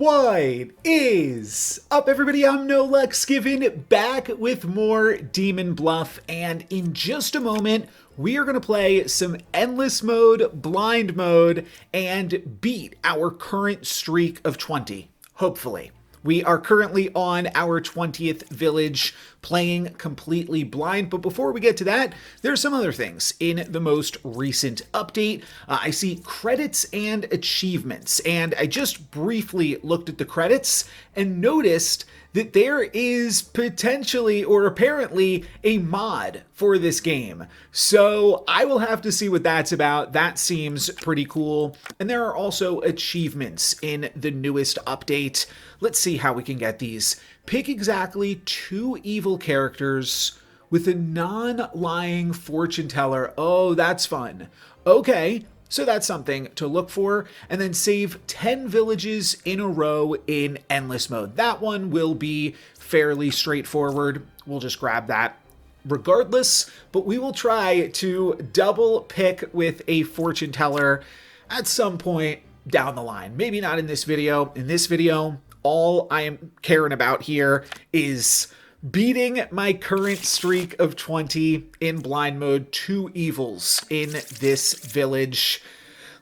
What is up, everybody? I'm No Lux Given, back with more Demon Bluff, and in just a moment, we are going to play some Endless Mode, Blind Mode, and beat our current streak of 20, hopefully. We are currently on our 20th village playing completely blind. But before we get to that, there's some other things in the most recent update. I see credits and achievements. And I just briefly looked at the credits and noticed that there is potentially or apparently a mod for this game. So I will have to see what that's about. That seems pretty cool. And there are also achievements in the newest update. Let's see how we can get these. Pick exactly 2 evil characters with a non-lying fortune teller. Oh, that's fun. Okay. So that's something to look for. And then save 10 villages in a row in Endless Mode. That one will be fairly straightforward. We'll just grab that regardless. But we will try to double pick with a fortune teller at some point down the line. Maybe not in this video. In this video, all I am caring about here is beating my current streak of 20 in blind mode. 2 evils in this village.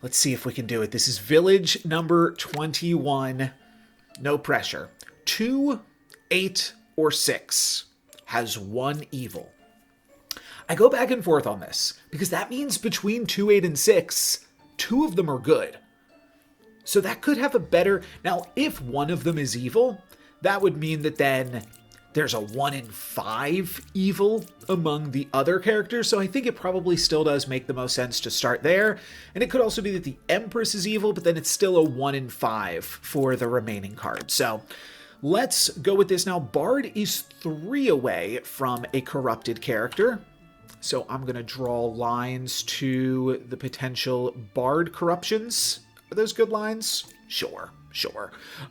Let's see if we can do it. This is village number 21. No pressure. 2, 8, or 6 has 1 evil. I go back and forth on this because that means between 2, 8, and 6, 2 of them are good. So that could have a better... Now, if one of them is evil, that would mean that then there's a 1 in 5 evil among the other characters, so I think it probably still does make the most sense to start there. And it could also be that the Empress is evil, but then it's still a 1 in 5 for the remaining cards. So let's go with this now. Bard is 3 away from a corrupted character. So I'm going to draw lines to the potential Bard corruptions. Are those good lines? Sure.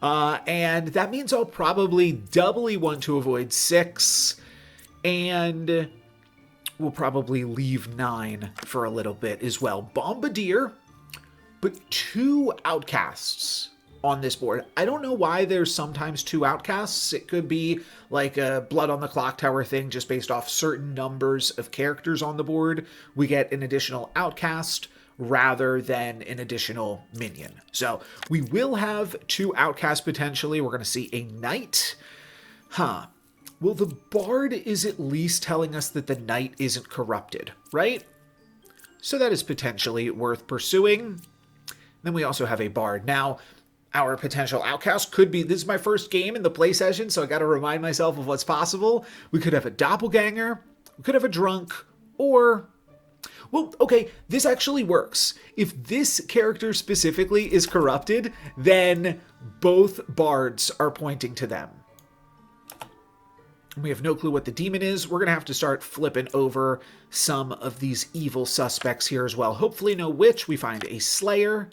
And that means I'll probably doubly want to avoid 6, and we'll probably leave 9 for a little bit as well. Bombardier, but 2 outcasts on this board. I don't know why there's sometimes 2 outcasts. It could be like a Blood on the Clock Tower thing, just based off certain numbers of characters on the board. We get an additional outcast rather than an additional minion. So we will have 2 outcasts potentially. We're going to see a knight. Well, the bard is at least telling us that the knight isn't corrupted, right? So that is potentially worth pursuing. Then we also have a bard. Now, our potential outcast could be... This is my first game in the play session, so I got to remind myself of what's possible. We could have a doppelganger. We could have a drunk. Or... Well, okay, this actually works. If this character specifically is corrupted, then both bards are pointing to them. We have no clue what the demon is. We're going to have to start flipping over some of these evil suspects here as well. Hopefully no witch. We find a slayer.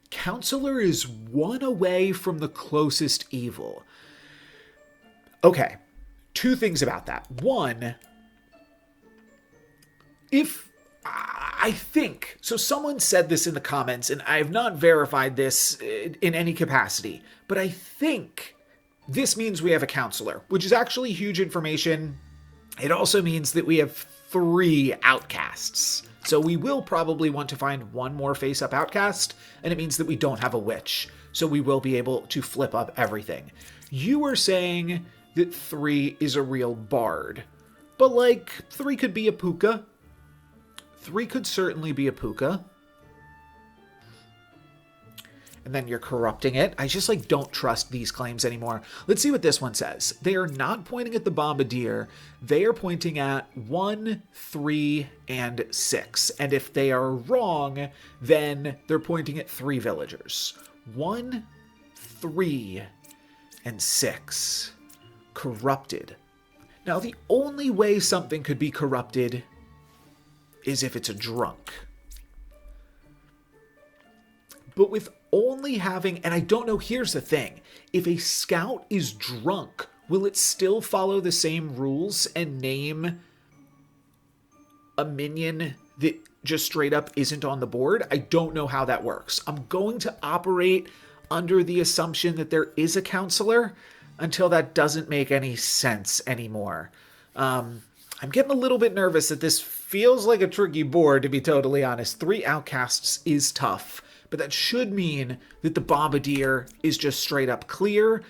Counselor is 1 away from the closest evil. Okay, 2 things about that. 1... If I think, so someone said this in the comments, and I have not verified this in any capacity, but I think this means we have a counselor, which is actually huge information. It also means that we have 3 outcasts. So we will probably want to find 1 more face-up outcast, and it means that we don't have a witch. So we will be able to flip up everything. You were saying that 3 is a real bard, but like 3 could be a puka. 3 could certainly be a puka. And then you're corrupting it. I just don't trust these claims anymore. Let's see what this one says. They are not pointing at the bombardier. They are pointing at 1, 3, and 6. And if they are wrong, then they're pointing at 3 villagers. 1, 3, and 6. Corrupted. Now, the only way something could be corrupted is if it's a drunk. But with only having, and I don't know, here's the thing. If a scout is drunk, will it still follow the same rules and name a minion that just straight up isn't on the board? I don't know how that works. I'm going to operate under the assumption that there is a counselor until that doesn't make any sense anymore. I'm getting a little bit nervous that this feels like a tricky board, to be totally honest. 3 outcasts is tough, but that should mean that the Bombardier is just straight up clear,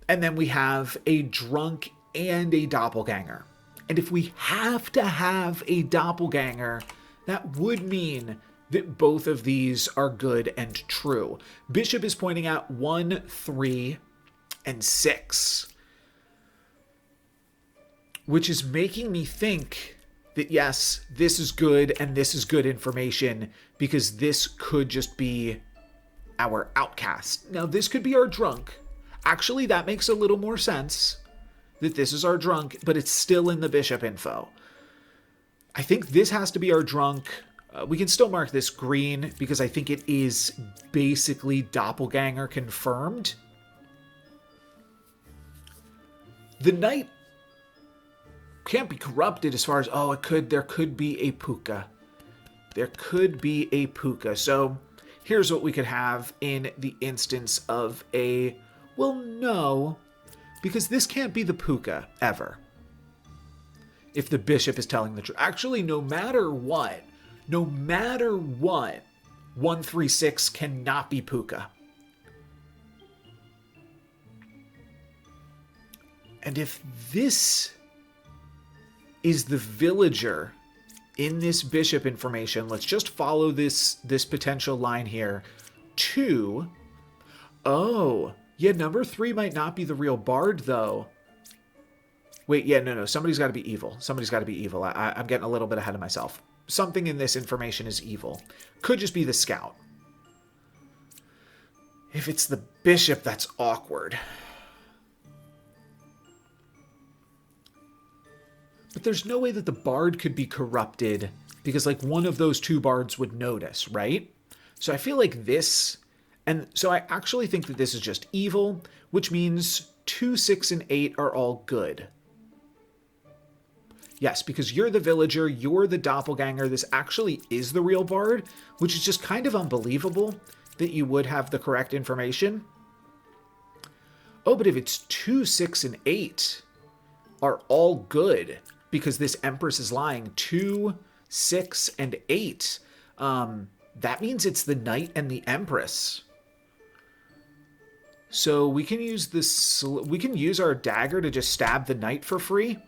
and then we have a drunk and a doppelganger. And if we have to have a doppelganger, that would mean that both of these are good and true. Bishop is pointing out 1, 3, and 6. Which is making me think that yes, this is good and this is good information because this could just be our outcast. Now, this could be our drunk. Actually, that makes a little more sense that this is our drunk, but it's still in the bishop info. I think this has to be our drunk. We can still mark this green because I think it is basically doppelganger confirmed. The knight can't be corrupted as far as, there could be a puka. There could be a puka. So here's what we could have in the instance of a, well, no, because this can't be the puka ever. If the bishop is telling the truth. Actually, no matter what, 136 cannot be puka. And if this is the villager in this bishop information, let's just follow this potential line here. 2. Oh, yeah, number 3 might not be the real bard, though. Wait, yeah, no, somebody's got to be evil. Somebody's got to be evil. I'm getting a little bit ahead of myself. Something in this information is evil. Could just be the scout. If it's the bishop, that's awkward. But there's no way that the bard could be corrupted because, like, one of those 2 bards would notice, right? So I feel like this, and so I actually think that this is just evil, which means 2, 6, and 8 are all good. Yes, because you're the villager, you're the doppelganger. This actually is the real bard, which is just kind of unbelievable that you would have the correct information. Oh, but if it's 2, 6, and 8 are all good, because this Empress is lying, 2, 6, and 8. That means it's the Knight and the Empress. So we can use this. We can use our dagger to just stab the Knight for free.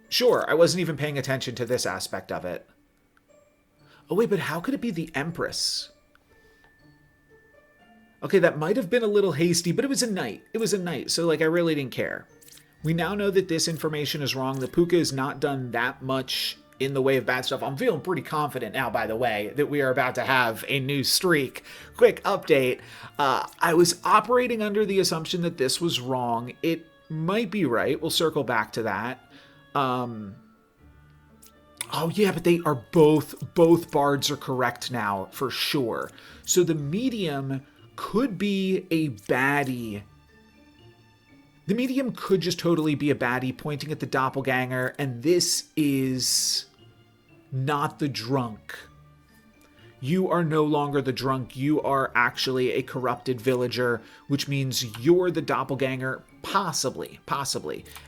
Sure, I wasn't even paying attention to this aspect of it. Oh wait, but how could it be the Empress? Okay, that might have been a little hasty, but it was a Knight. It was a Knight, so like I really didn't care. We now know that this information is wrong. The puka has not done that much in the way of bad stuff. I'm feeling pretty confident now, by the way, that we are about to have a new streak. Quick update. I was operating under the assumption that this was wrong. It might be right. We'll circle back to that. Oh yeah, but they are both bards are correct now, for sure. So the medium could be a baddie. The medium could just totally be a baddie pointing at the doppelganger, and this is not the drunk. You are no longer the drunk. You are actually a corrupted villager, which means you're the doppelganger, possibly.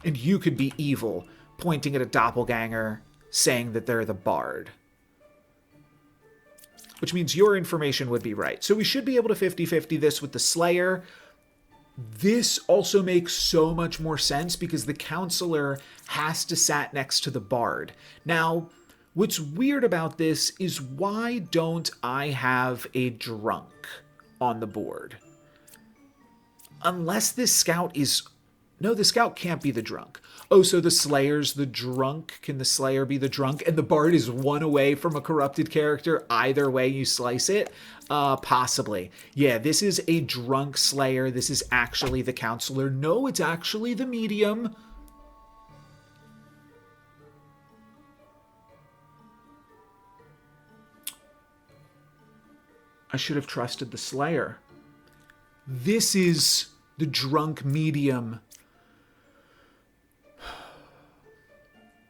And you could be evil, pointing at a doppelganger, saying that they're the bard. Which means your information would be right. So we should be able to 50-50 this with the Slayer. This also makes so much more sense because the counselor has to sat next to the bard. Now, what's weird about this is why don't I have a drunk on the board? Unless this scout is... No, the scout can't be the drunk. Oh, so the Slayer's the drunk? Can the Slayer be the drunk? And the bard is one away from a corrupted character either way you slice it? Possibly. Yeah, this is a drunk Slayer. This is actually the counselor. No, it's actually the medium. I should have trusted the Slayer. This is the drunk medium.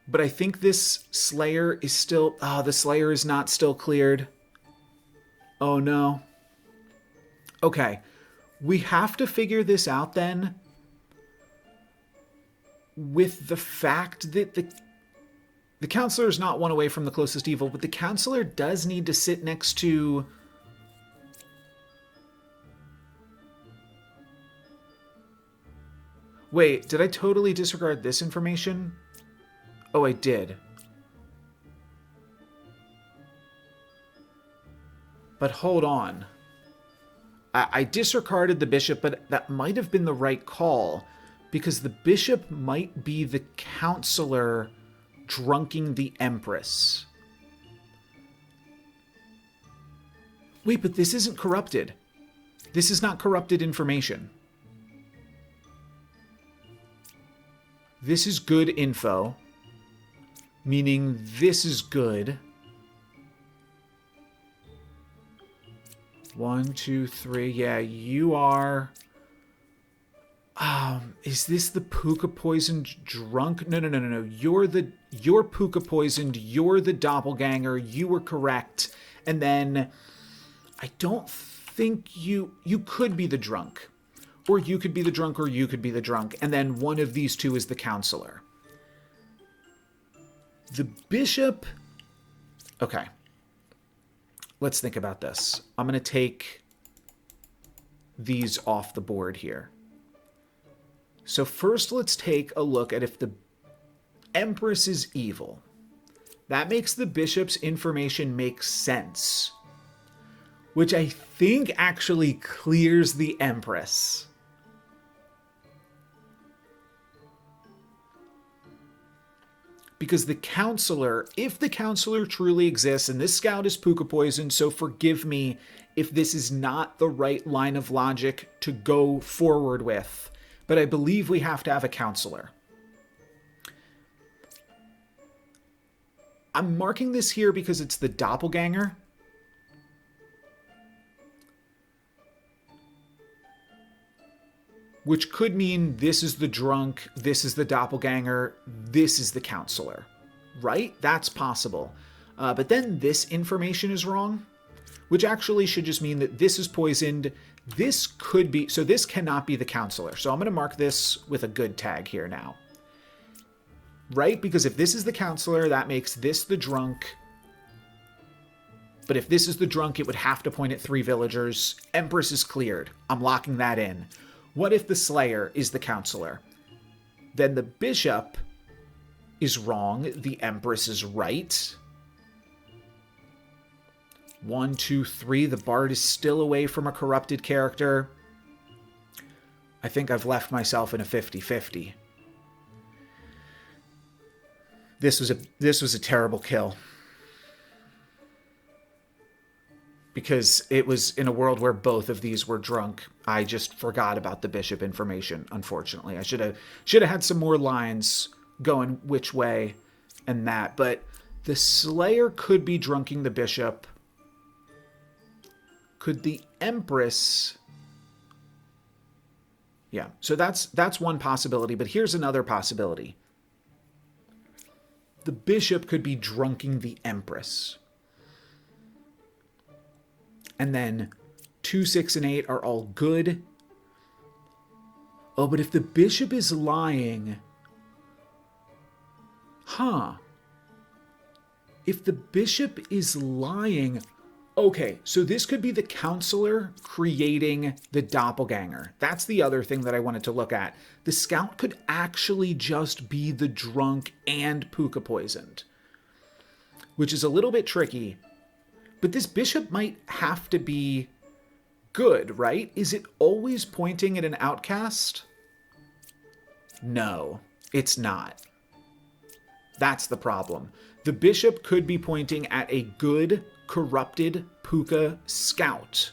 But I think this Slayer is still... Oh, the Slayer is not still cleared. Oh, no. Okay. We have to figure this out then with the fact that the counselor is not one away from the closest evil, but the counselor does need to sit next to... Wait, did I totally disregard this information? Oh, I did. But hold on. I disregarded the bishop, but that might have been the right call, because the bishop might be the counselor drunking the empress. Wait, but this isn't corrupted. This is not corrupted information. This is good info, meaning this is good. 1, 2, 3. Yeah, you are... is this the puka poisoned drunk? No. You're puka poisoned. You're the doppelganger. You were correct. And then I don't think you could be the drunk. Or you could be the drunk, or you could be the drunk. And then one of these two is the counselor. The bishop... Okay. Let's think about this. I'm going to take these off the board here. So first, let's take a look at if the Empress is evil. That makes the bishop's information make sense, which I think actually clears the Empress. Because the counselor, if the counselor truly exists, and this scout is puka poisoned, so forgive me if this is not the right line of logic to go forward with, but I believe we have to have a counselor. I'm marking this here because it's the doppelganger. Which could mean this is the drunk, this is the doppelganger, this is the counselor. Right? That's possible. But then this information is wrong, which actually should just mean that this is poisoned. This could be... So this cannot be the counselor. So I'm going to mark this with a good tag here now. Right? Because if this is the counselor, that makes this the drunk. But if this is the drunk, it would have to point at 3 villagers. Empress is cleared. I'm locking that in. What if the Slayer is the counselor? Then the bishop is wrong. The Empress is right. 1, 2, 3. The bard is still away from a corrupted character. I think I've left myself in a 50-50. This was a terrible kill. Because it was in a world where both of these were drunk. I just forgot about the bishop information, unfortunately. I should have had some more lines going which way and that. But the Slayer could be drunking the bishop. Could the Empress... Yeah, so that's one possibility. But here's another possibility. The bishop could be drunking the Empress. And then 2, 6, and 8 are all good. Oh, but if the bishop is lying... Huh. If the bishop is lying... Okay, so this could be the counselor creating the doppelganger. That's the other thing that I wanted to look at. The scout could actually just be the drunk and puka poisoned, which is a little bit tricky. But this bishop might have to be good, right? Is it always pointing at an outcast? No, it's not. That's the problem. The bishop could be pointing at a good, corrupted puka scout.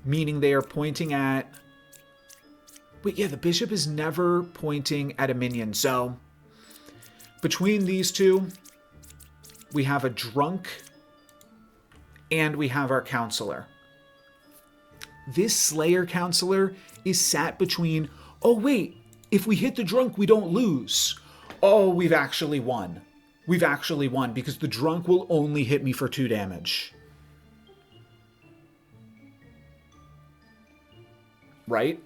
Meaning they are pointing at... Wait, yeah, the bishop is never pointing at a minion. So, between these two, we have a drunk... and we have our counselor. This Slayer counselor is sat between, oh wait, if we hit the drunk, we don't lose. Oh, we've actually won. We've actually won because the drunk will only hit me for 2 damage. right?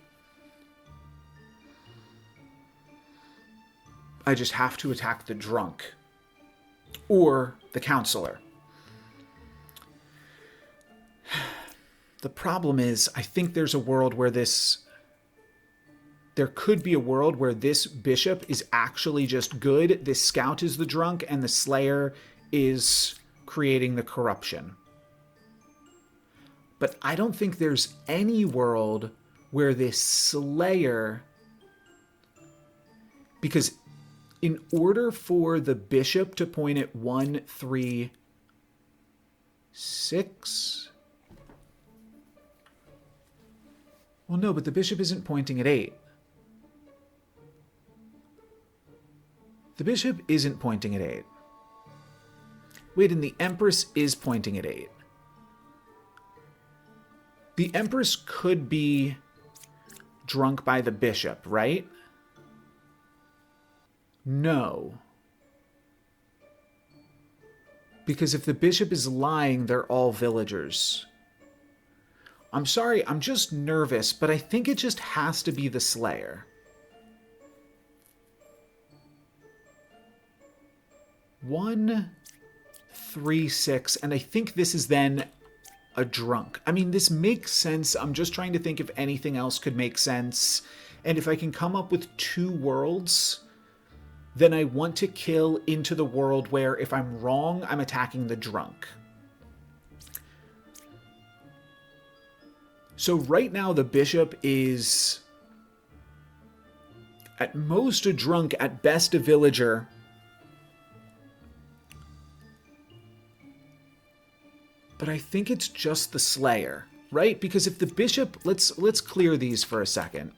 I just have to attack the drunk or the counselor. The problem is, I think there's a world where there could be a world where this bishop is actually just good, this scout is the drunk, and the slayer is creating the corruption. But I don't think there's any world where this slayer... Because in order for the bishop to point at 1, 3, 6... Well, no, but the bishop isn't pointing at 8. The bishop isn't pointing at 8. Wait, and the empress is pointing at 8. The empress could be drunk by the bishop, right? No. Because if the bishop is lying, they're all villagers. I'm sorry, I'm just nervous, but I think it just has to be the slayer. 1, 3, 6, and I think this is then a drunk. I mean, this makes sense. I'm just trying to think if anything else could make sense. And if I can come up with 2 worlds, then I want to kill into the world where if I'm wrong, I'm attacking the drunk. So right now the bishop is at most a drunk, at best a villager. But I think it's just the slayer, right? Because if the bishop, let's clear these for a second.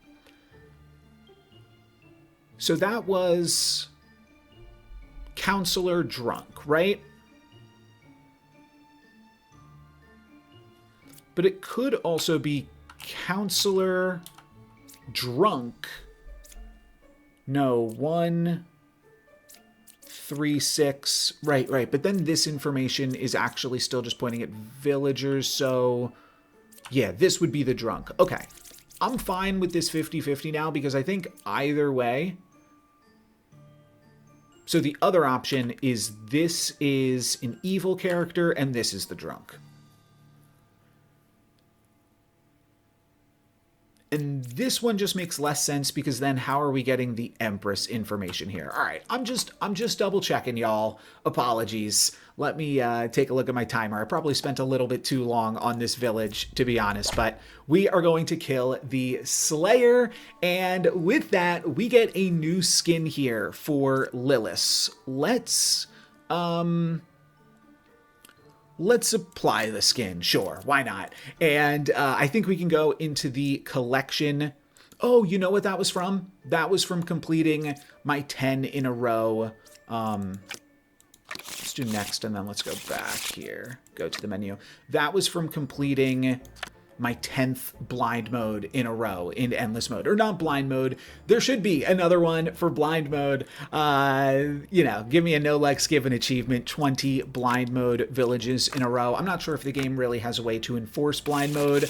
So that was counselor drunk, right? But it could also be counselor drunk. No, 1, 3, 6. Right. But then this information is actually still just pointing at villagers. So yeah, this would be the drunk. Okay. I'm fine with this 50-50 now because I think either way. So the other option is this is an evil character and this is the drunk. And this one just makes less sense because then how are we getting the Empress information here? All right, I'm just double checking, y'all. Apologies. Let me take a look at my timer. I probably spent a little bit too long on this village, to be honest, but we are going to kill the Slayer. And with that, we get a new skin here for Lilith. Let's apply the skin. Sure, why not? And I think we can go into the collection. Oh, you know what that was from? That was from completing my 10 in a row. Let's do next, and then let's go back here. Go to the menu. That was from completing my 10th blind mode in a row in endless mode. Or not blind mode. There should be another one for blind mode. Give me a no Lex given achievement, 20 blind mode villages in a row. I'm not sure if the game really has a way to enforce blind mode,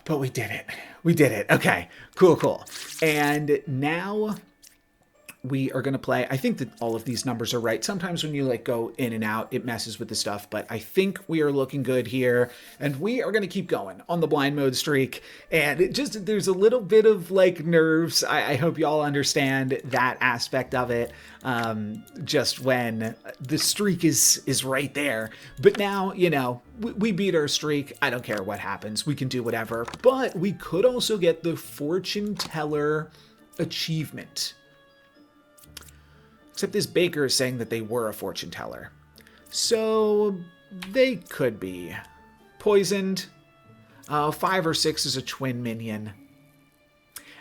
but we did it. We did it. Okay, cool. And now we are going to play. I think that all of these numbers are right. Sometimes when you go in and out, it messes with the stuff, but I think we are looking good here, and we are going to keep going on the blind mode streak. And there's a little bit of nerves. I hope y'all understand that aspect of it. Just when the streak is right there. But now, we beat our streak. I don't care what happens. We can do whatever. But we could also get the fortune teller achievement. Except this baker is saying that they were a fortune teller. So they could be poisoned. 5 or 6 is a twin minion.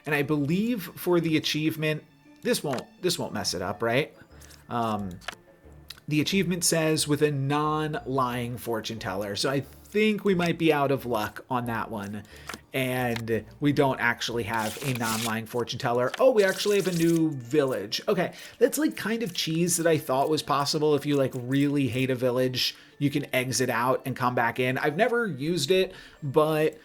And I believe for the achievement, this won't mess it up, right? The achievement says with a non-lying fortune teller. So I think we might be out of luck on that one. And we don't actually have a non-lying fortune teller. Oh, we actually have a new village. Okay, that's kind of cheese that I thought was possible. If you really hate a village, you can exit out and come back in. I've never used it, but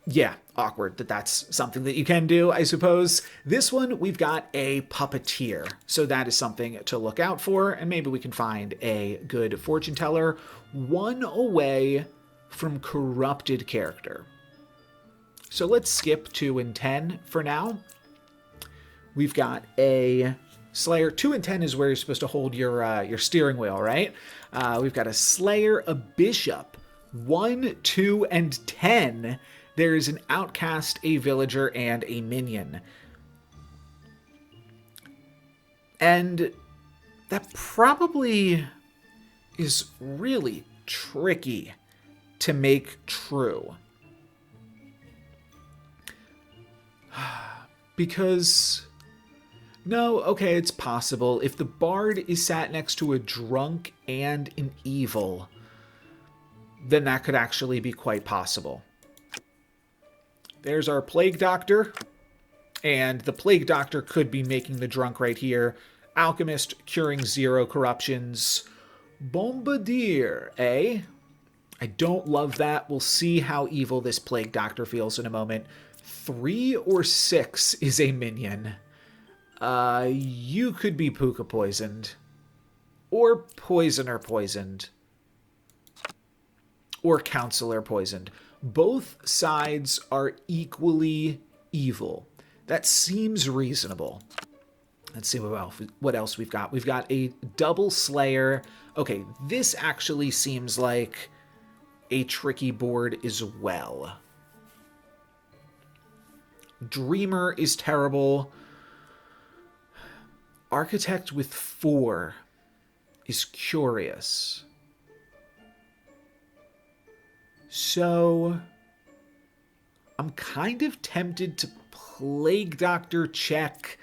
Yeah, awkward that that's something that you can do, I suppose. This one, we've got a puppeteer. So that is something to look out for, and maybe we can find a good fortune teller. One away from corrupted character. So let's skip 2 and 10 for now. We've got a Slayer. 2 and 10 is where you're supposed to hold your steering wheel, right? We've got a Slayer, a Bishop. 1, 2, and 10. There is an outcast, a villager, and a minion. And that probably is really tricky to make true. Because, no, okay, it's possible. If the bard is sat next to a drunk and an evil, then that could actually be quite possible. There's our Plague Doctor, and the Plague Doctor could be making the drunk right here. Alchemist, curing 0 corruptions. Bombardier, eh? I don't love that. We'll see how evil this Plague Doctor feels in a moment. 3 or 6 is a minion. You could be Puka poisoned. Or Poisoner poisoned. Or Counselor poisoned. Both sides are equally evil. That seems reasonable. Let's see what else we've got. We've got a double Slayer. Okay, this actually seems like a tricky board as well. Dreamer is terrible. Architect with 4 is curious. So, I'm kind of tempted to Plague Doctor check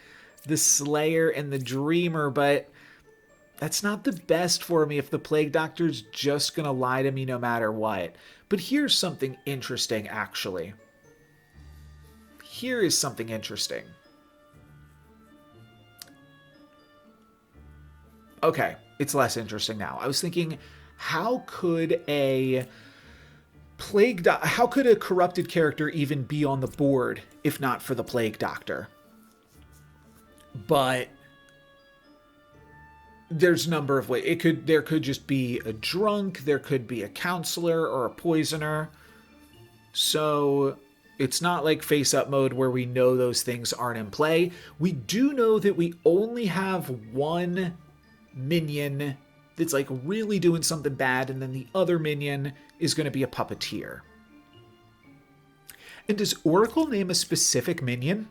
the Slayer and the Dreamer, but that's not the best for me if the Plague Doctor's just gonna lie to me no matter what. But here's something interesting, actually. Here is something interesting. Okay, it's less interesting now. I was thinking, how could a how could a corrupted character even be on the board if not for the Plague Doctor? But there's a number of ways. There could just be a drunk, there could be a counselor or a poisoner. So it's not like face-up mode where we know those things aren't in play. We do know that we only have one minion that's like really doing something bad, and then the other minion is going to be a puppeteer. And does Oracle name a specific minion?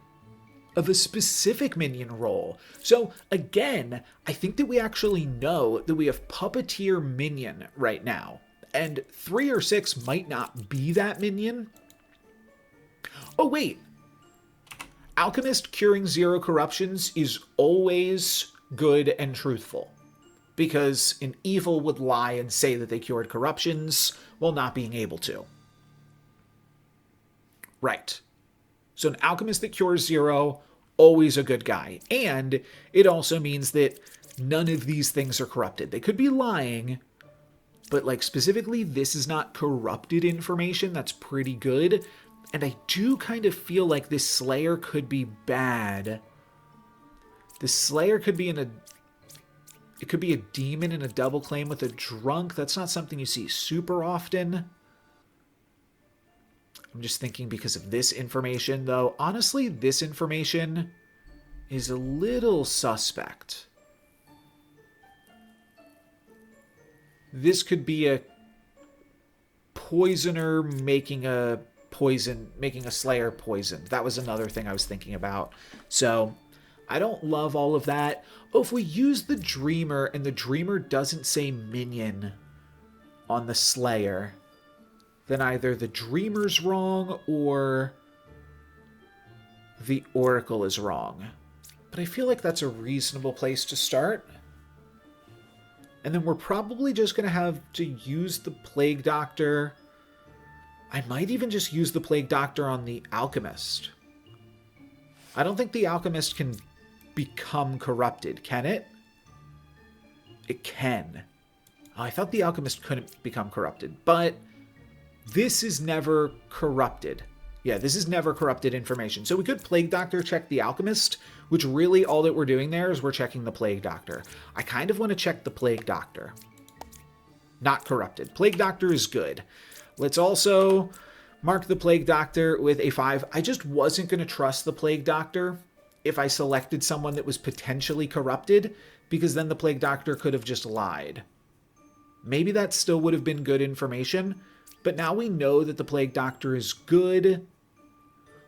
Of a specific minion role. So again, I think that we actually know that we have puppeteer minion right now. And 3 or 6 might not be that minion. Oh wait. Alchemist curing 0 corruptions is always good and truthful. Because an evil would lie and say that they cured corruptions while not being able to. Right. So an alchemist that cures 0, always a good guy. And it also means that none of these things are corrupted. They could be lying, but like specifically, this is not corrupted information. That's pretty good. And I do kind of feel like this Slayer could be bad. The Slayer could be it could be a demon in a double claim with a drunk. That's not something you see super often. I'm just thinking because of this information, though. Honestly, this information is a little suspect. This could be a poisoner making a Slayer poisoned. That was another thing I was thinking about. So I don't love all of that. Oh, if we use the Dreamer and the Dreamer doesn't say minion on the Slayer, then either the Dreamer's wrong or the Oracle is wrong. But I feel like that's a reasonable place to start. And then we're probably just going to have to use the Plague Doctor. I might even just use the Plague Doctor on the Alchemist. I don't think the Alchemist can become corrupted, can it? It can. Oh, I thought the Alchemist couldn't become corrupted, but this is never corrupted. Yeah, this is never corrupted information. So we could Plague Doctor check the Alchemist, which really all that we're doing there is we're checking the Plague Doctor. I kind of want to check the Plague Doctor. Not corrupted. Plague Doctor is good. Let's also mark the Plague Doctor with a 5. I just wasn't going to trust the Plague Doctor if I selected someone that was potentially corrupted, because then the Plague Doctor could have just lied. Maybe that still would have been good information, but now we know that the Plague Doctor is good,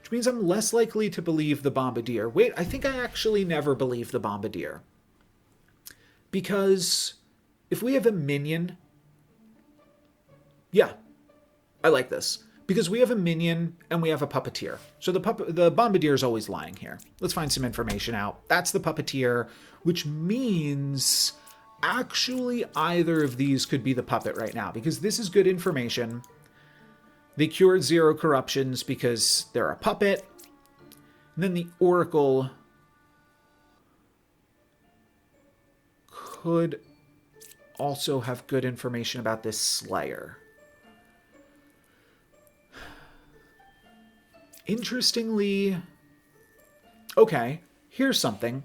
which means I'm less likely to believe the Bombardier. Wait, I think I actually never believe the Bombardier. Because if we have a minion... Yeah, I like this. Because we have a minion and we have a puppeteer. So the Bombardier is always lying here. Let's find some information out. That's the puppeteer, which means actually either of these could be the puppet right now, because this is good information. They cured 0 corruptions because they're a puppet. And then the Oracle could also have good information about this Slayer. Interestingly, okay, here's something.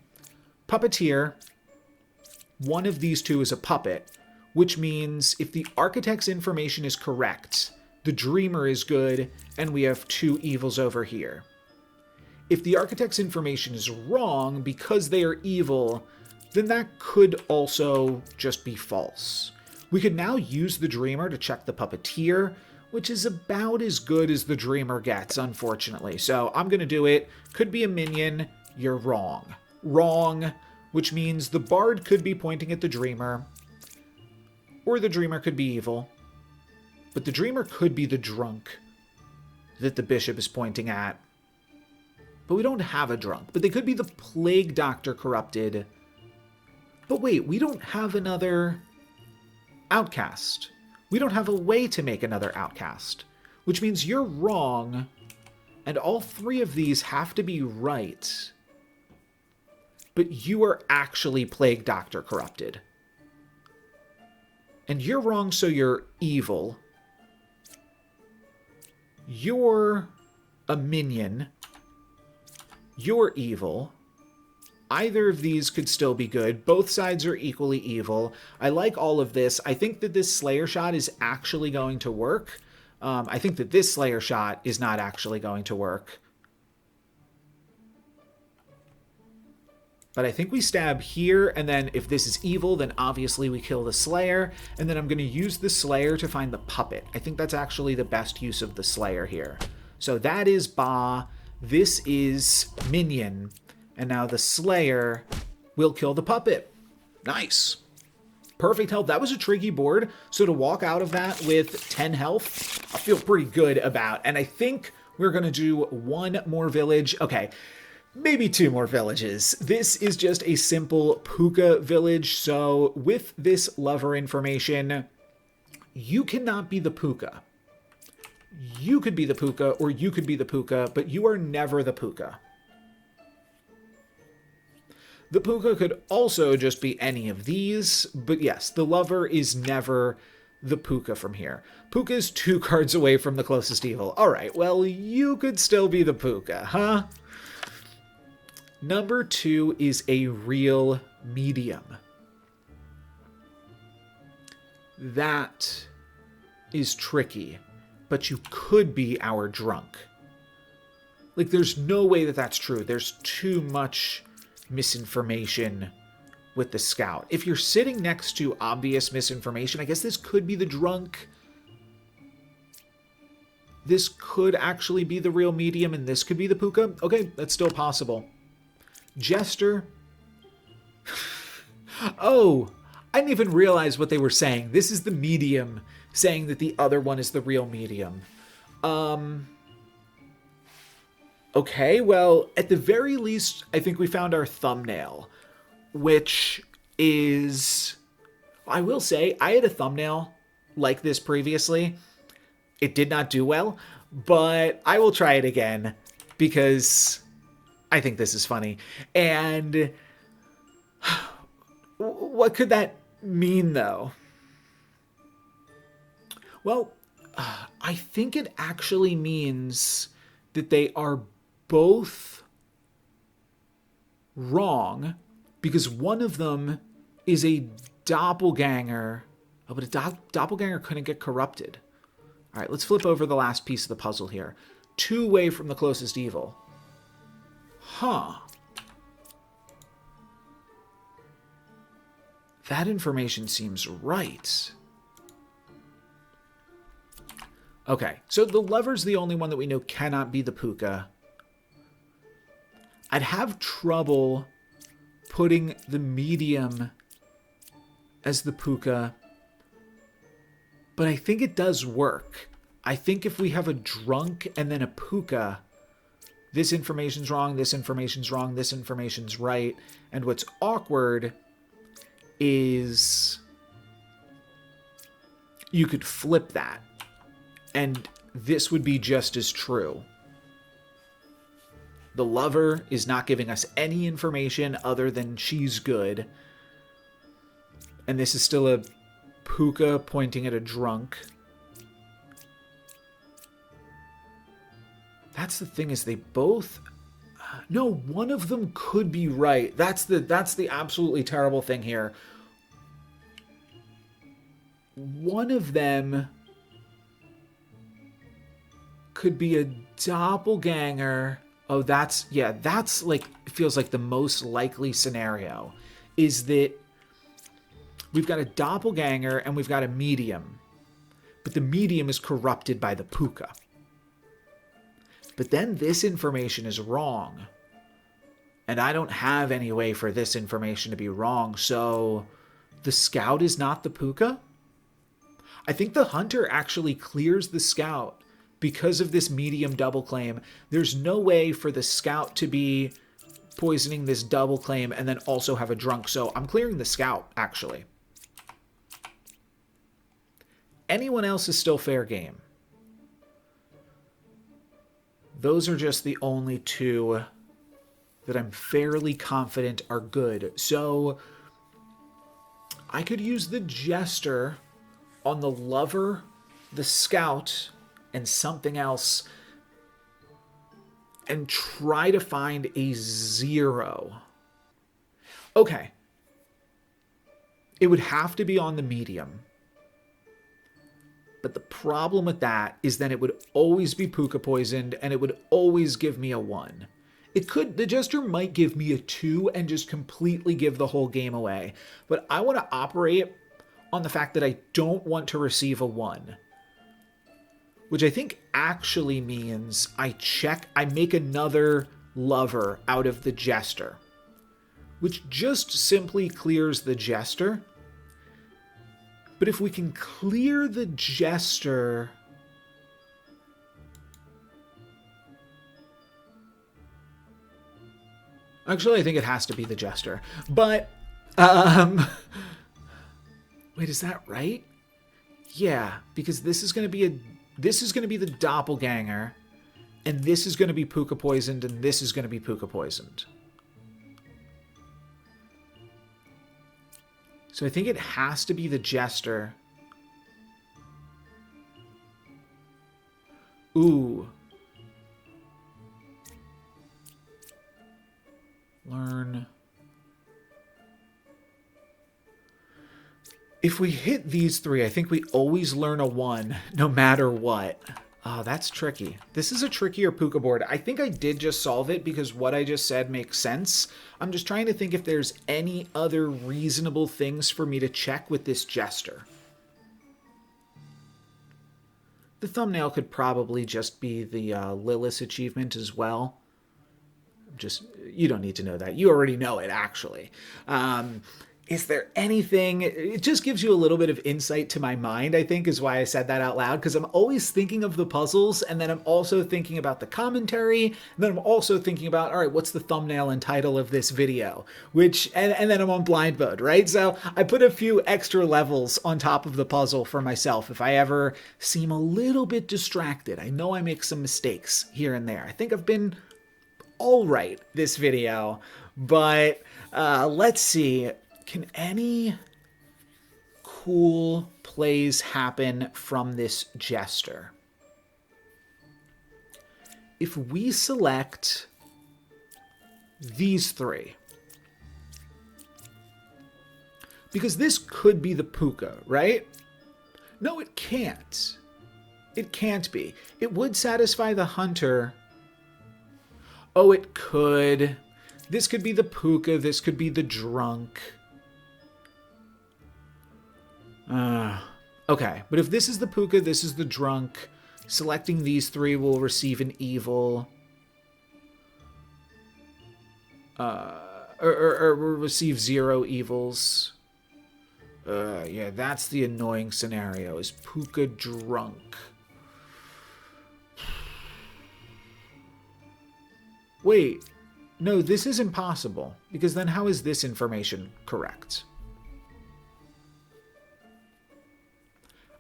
Puppeteer, one of these two is a puppet, which means if the Architect's information is correct, the Dreamer is good, and we have 2 evils over here. If the Architect's information is wrong because they are evil, then that could also just be false. We could now use the Dreamer to check the Puppeteer, which is about as good as the Dreamer gets, unfortunately. So I'm going to do it. Could be a minion. You're wrong. Wrong, which means the Bard could be pointing at the Dreamer, or the Dreamer could be evil. But the Dreamer could be the drunk that the Bishop is pointing at. But we don't have a drunk. But they could be the Plague Doctor corrupted. But wait, we don't have another outcast. We don't have a way to make another outcast, which means you're wrong, and all 3 of these have to be right. But you are actually Plague Doctor corrupted. And you're wrong, so you're evil. You're a minion. You're evil. Either of these could still be good. Both sides are equally evil. I like all of this. I think that this Slayer shot is actually going to work. I think that this Slayer shot is not actually going to work. But I think we stab here, and then if this is evil, then obviously we kill the Slayer, and then I'm going to use the Slayer to find the puppet. I think that's actually the best use of the Slayer here. So that is Ba. This is Minion. And now the Slayer will kill the puppet. Nice. Perfect health. That was a tricky board. So to walk out of that with 10 health, I feel pretty good about. And I think we're going to do 1 more village. Okay, maybe 2 more villages. This is just a simple Puka village. So with this lover information, you cannot be the Puka. You could be the Puka, or you could be the Puka, but you are never the Puka. The Puka could also just be any of these, but yes, the lover is never the Puka from here. Puka is 2 cards away from the closest evil. All right, well, you could still be the Puka, huh? Number 2 is a real medium. That is tricky, but you could be our drunk. Like, there's no way that that's true. There's too much misinformation with the scout. If you're sitting next to obvious misinformation, I guess this could be the drunk. This could actually be the real medium, and this could be the Puka. Okay, that's still possible. Jester. Oh, I didn't even realize what they were saying. This is the medium saying that the other one is the real medium. Okay, well, at the very least, I think we found our thumbnail, which is... I will say, I had a thumbnail like this previously. It did not do well, but I will try it again because I think this is funny. And what could that mean, though? Well, I think it actually means that they are both wrong because one of them is a doppelganger. Oh, but a doppelganger couldn't get corrupted. All right, let's flip over the last piece of the puzzle here. 2 away from the closest evil. Huh. That information seems right. Okay, so the lover's the only one that we know cannot be the puka. I'd have trouble putting the medium as the puka, but I think it does work. I think if we have a drunk and then a puka, this information's wrong, this information's wrong, this information's right, and what's awkward is you could flip that, and this would be just as true. The lover is not giving us any information other than she's good, and this is still a puka pointing at a drunk. That's the thing, is they both... No, one of them could be right. That's the absolutely terrible thing here. One of them could be a doppelganger. Oh, that's like, feels like the most likely scenario, is that we've got a doppelganger and we've got a medium, but the medium is corrupted by the puka. But then this information is wrong, and I don't have any way for this information to be wrong, so the scout is not the puka? I think the hunter actually clears the scout because of this medium double claim. There's no way for the scout to be poisoning this double claim and then also have a drunk, so I'm clearing the scout, actually. Anyone else is still fair game. Those are just the only 2 that I'm fairly confident are good. So I could use the jester on the lover, the scout, and something else, and try to find a 0. Okay. It would have to be on the medium. But the problem with that is then it would always be puka poisoned, and it would always give me a 1. The jester might give me a 2 and just completely give the whole game away. But I want to operate on the fact that I don't want to receive a 1. Which I think actually means I make another lover out of the jester. Which just simply clears the jester. But if we can clear the jester... Actually, I think it has to be the jester. But, wait, is that right? Yeah, because this is going to be the doppelganger, and this is going to be puka poisoned, and this is going to be puka poisoned. So I think it has to be the jester. Ooh. Learn. If we hit these 3, I think we always learn a 1, no matter what. Oh, that's tricky. This is a trickier puka board. I think I did just solve it because what I just said makes sense. I'm just trying to think if there's any other reasonable things for me to check with this jester. The thumbnail could probably just be the Lilith achievement as well. You don't need to know that. You already know it, actually. Is there anything? It just gives you a little bit of insight to my mind, I think, is why I said that out loud, because I'm always thinking of the puzzles, and then I'm also thinking about the commentary, and then I'm also thinking about, all right, what's the thumbnail and title of this video? And then I'm on blind mode, right? So I put a few extra levels on top of the puzzle for myself if I ever seem a little bit distracted. I know I make some mistakes here and there. I think I've been all right this video, but let's see. Can any cool plays happen from this jester? if we select these three, because this could be the puka, right? No, it can't. It can't be. It would satisfy the hunter. Oh, it could. This could be the puka. This could be the drunk. Okay, but if this is the puka, this is the drunk. Selecting these three will receive an evil. Or will receive 0 evils. Yeah, that's the annoying scenario, is puka drunk. Wait, no, this is impossible, because then how is this information correct?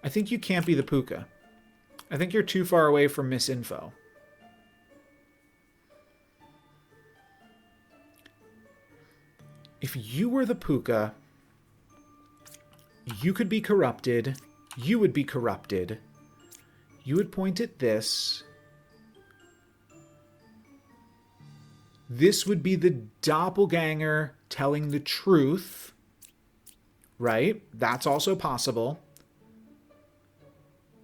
I think you can't be the puka. I think you're too far away from misinfo. If you were the puka, you could be corrupted. You would be corrupted. You would point at this. This would be the doppelganger telling the truth. Right? That's also possible.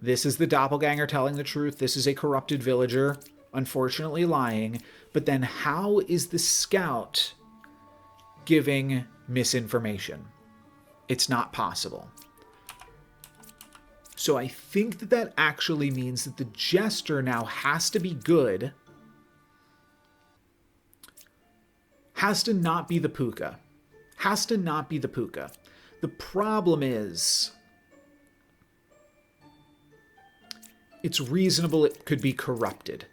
This is the doppelganger telling the truth. This is a corrupted villager, unfortunately lying. But then how is the scout giving misinformation? It's not possible. So I think that that actually means that the jester now has to be good. Has to not be the puka. Has to not be the puka. The problem is, it's reasonable it could be corrupted.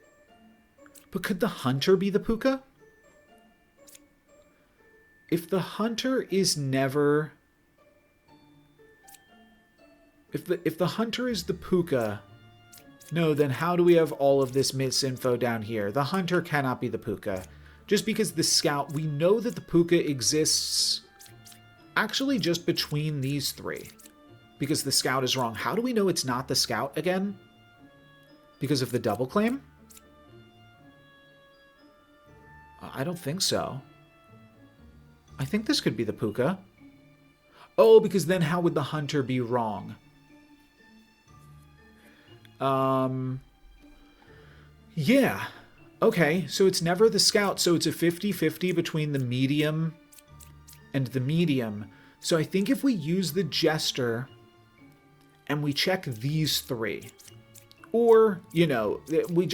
But could the hunter be the puka? If the hunter is never... If the hunter is the puka, no, then how do we have all of this misinfo down here? The hunter cannot be the puka. Just because the scout, we know that the puka exists actually just between these three. Because the scout is wrong. How do we know it's not the scout again? Because of the double claim? I don't think so. I think this could be the puka. Oh, because then how would the hunter be wrong? Yeah. Okay, so it's never the scout, so it's a 50-50 between the medium and the medium. So I think if we use the jester and we check these three, or, you know, we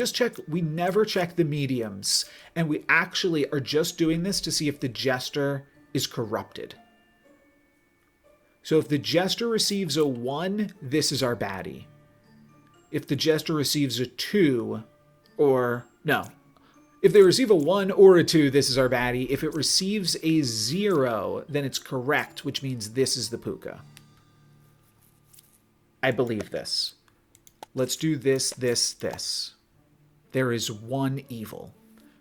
never check the mediums, and we actually are just doing this to see if the jester is corrupted. So if the jester receives a 1, this is our baddie. If the jester receives a 2, or, no. If they receive a 1 or a 2, this is our baddie. If it receives a 0, then it's correct, which means this is the puka. I believe this. Let's do this, this, this. There is one evil,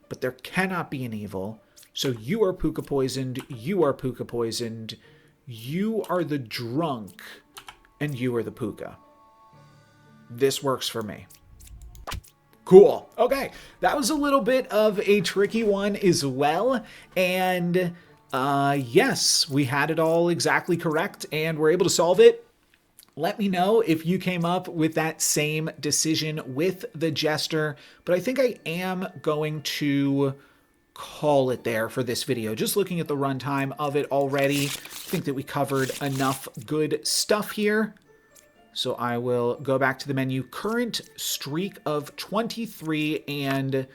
but there cannot be an evil. So you are puka poisoned, you are puka poisoned, you are the drunk, and you are the puka. This works for me. Cool. Okay, that was a little bit of a tricky one as well. And yes, we had it all exactly correct and we're able to solve it. Let me know if you came up with that same decision with the jester. But I think I am going to call it there for this video. Just looking at the runtime of it already, I think that we covered enough good stuff here. So I will go back to the menu. Current streak of 23 and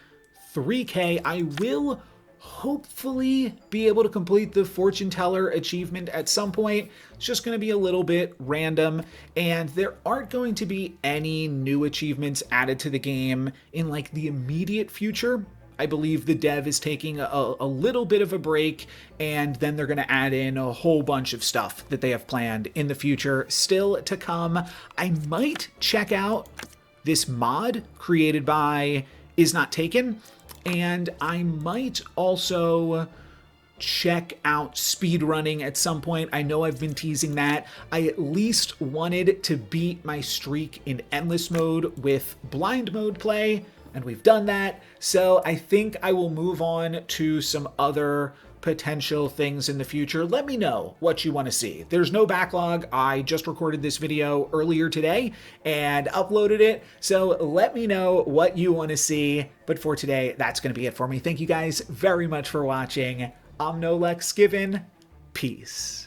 3K. I will hopefully be able to complete the fortune teller achievement at some point. It's just going to be a little bit random, and there aren't going to be any new achievements added to the game in like the immediate future. I believe the dev is taking a little bit of a break, and then they're going to add in a whole bunch of stuff that they have planned in the future still to come. I might check out this mod created by Is Not Taken, and I might also check out speedrunning at some point. I know I've been teasing that. I at least wanted to beat my streak in endless mode with blind mode play. and we've done that. So I think I will move on to some other potential things in the future. Let me know what you want to see. There's no backlog. I just recorded this video earlier today and uploaded it. So let me know what you want to see. But for today, that's going to be it for me. Thank you guys very much for watching. I'm No Lex Given. Peace.